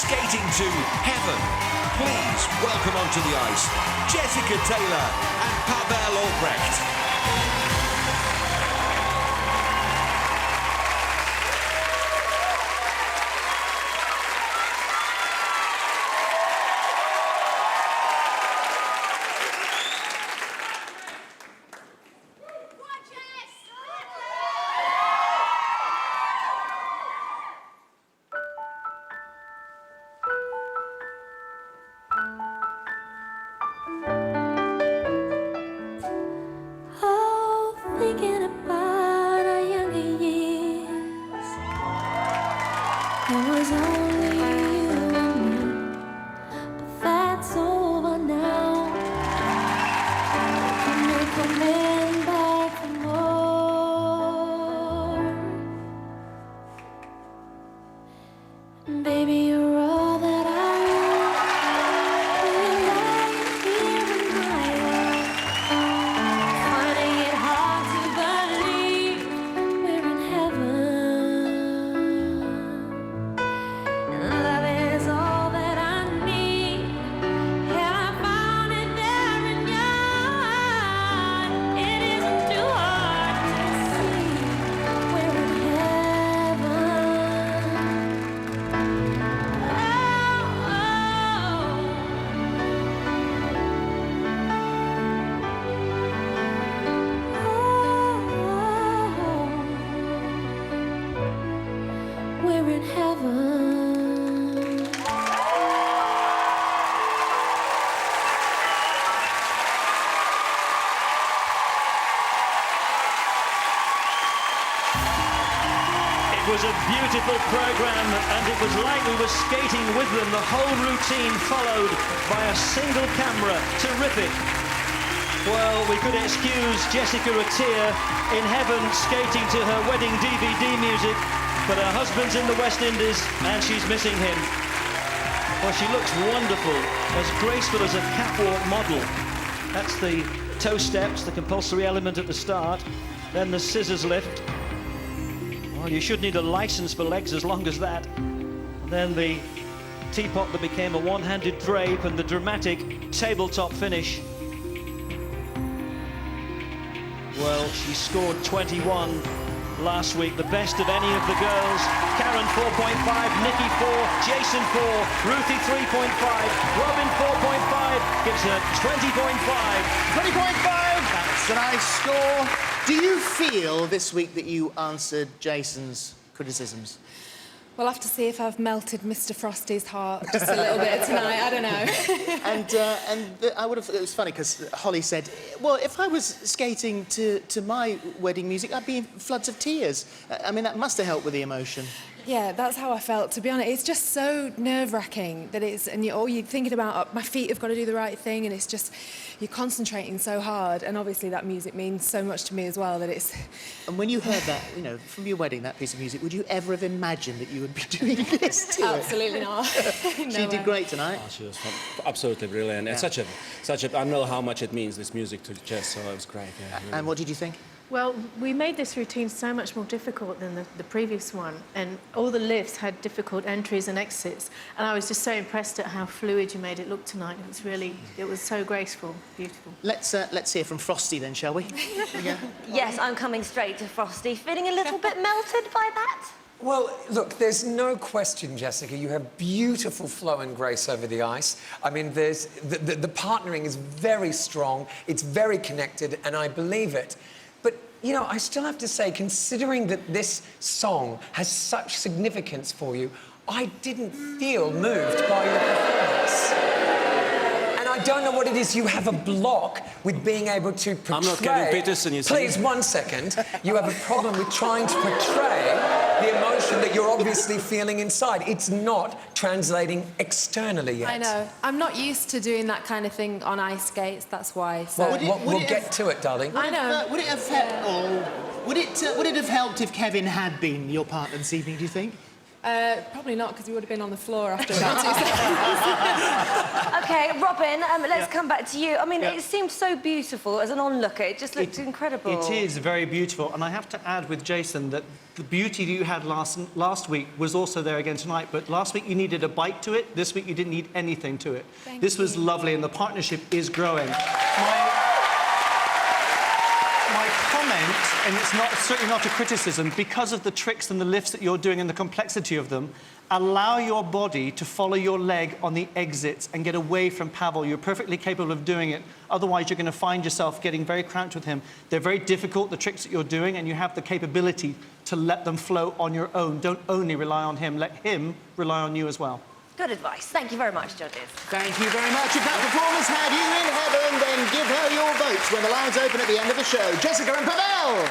skating to heaven. Please welcome onto the ice Jessica Taylor and Pavel Aubrecht. Thinking about our younger years, there was only you and me, but that's over now. Can make a man back for more. Baby, you're all that I want. When you're lying here in my world, finding it hard to believe we're in heaven. And love is all that I need. Yeah, I found it there in your heart. It isn't too hard to see we're in heaven. We're in heaven. It was a beautiful program, and it was like we were skating with them. The whole routine followed by a single camera. Terrific. Well, we could excuse Jessica a tear in heaven skating to her wedding DVD music, but her husband's in the West Indies and she's missing him. Well, she looks wonderful, as graceful as a catwalk model. That's the toe steps, the compulsory element at the start, then the scissors lift. Well, you should need a license for legs as long as that. And then the teapot that became a one-handed drape and the dramatic tabletop finish. Well, she scored 21 last week, the best of any of the girls. Karen 4.5, Nikki 4, Jason 4, Ruthie 3.5, Robin 4.5, gives her 20.5. 20.5! That's a nice score. Do you feel this week that you answered Jason's criticisms? We'll have to see if I've melted Mr. Frosty's heart just a little bit tonight. I don't know. I would have. It was funny because Holly said, "Well, if I was skating to my wedding music, I'd be in floods of tears." I mean, that must have helped with the emotion. Yeah, that's how I felt, to be honest. It's just so nerve-wracking that it's, and you're thinking about, oh, my feet have got to do the right thing, and it's just, you're concentrating so hard, and obviously that music means so much to me as well that it's... And when you heard that, you know, from your wedding, that piece of music, would you ever have imagined that you would be doing this to Absolutely not. No She did great tonight. Oh, she was absolutely brilliant. Yeah. And such a, I know how much it means, this music to Jess, so it was great. Yeah, really. And what did you think? Well, we made this routine so much more difficult than the previous one, and all the lifts had difficult entries and exits, and I was just so impressed at how fluid you made it look tonight. It was so graceful, beautiful. Let's hear from Frosty then, shall we? Yeah. Yes, I'm coming straight to Frosty. Feeling a little bit melted by that? Well, look, there's no question, Jessica, you have beautiful flow and grace over the ice. I mean, there's the partnering is very strong, it's very connected, and I believe it. But, you know, I still have to say, considering that this song has such significance for you, I didn't feel moved by your performance. And I don't know what it is, you have a block with being able to portray... I'm not Kevin Peterson, you see. Please, 1 second. You have a problem with trying to portray the emotion that you're obviously feeling inside. It's not translating externally yet. I know. I'm not used to doing that kind of thing on ice skates, that's why. So. Well, we'll get to it, darling. I know. Would it have would it have helped if Kevin had been your partner this evening, do you think? Probably not, because we would have been on the floor after about 2 seconds. OK, Robin, let's come back to you. I mean, it seemed so beautiful as an onlooker. It just looked incredible. It is very beautiful, and I have to add with Jason that the beauty that you had last week was also there again tonight, but last week you needed a bite to it, this week you didn't need anything to it. This was lovely, and the partnership is growing. My comment, and it's certainly not a criticism, because of the tricks and the lifts that you're doing and the complexity of them, allow your body to follow your leg on the exits and get away from Pavel. You're perfectly capable of doing it. Otherwise, you're going to find yourself getting very cramped with him. They're very difficult, the tricks that you're doing, and you have the capability to let them flow on your own. Don't only rely on him. Let him rely on you as well. Good advice. Thank you very much, judges. Thank you very much. If that performance had you in heaven, then give her your votes when the lines open at the end of the show. Jessica and Pavel!